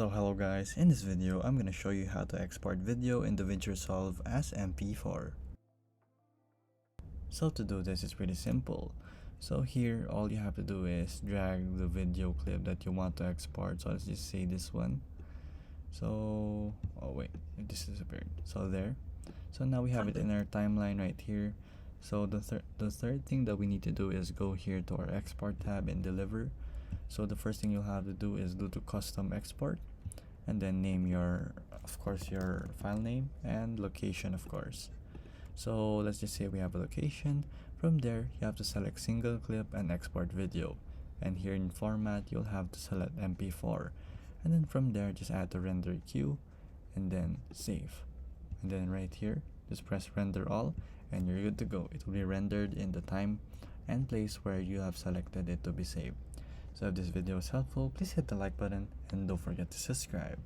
So hello guys, in this video I'm gonna show you how to export video in DaVinci Resolve as MP4. So to do this, it's pretty simple. So here all you have to do is drag the video clip that you want to export. So let's just say this one. So oh wait, it disappeared. So there. So now we have it in our timeline right here. So the third thing that we need to do is go here to our export tab and deliver. So the first thing you'll have to do is go to custom export and then name your, of course, your file name and location, of course. So let's just say we have a location. From there you have to select single clip and export video, and here in format you'll have to select MP4, and then from there just add the render queue and then save, and then right here just press render all and you're good to go. It will be rendered in the time and place where you have selected it to be saved. So if this video was helpful, please hit the like button and don't forget to subscribe.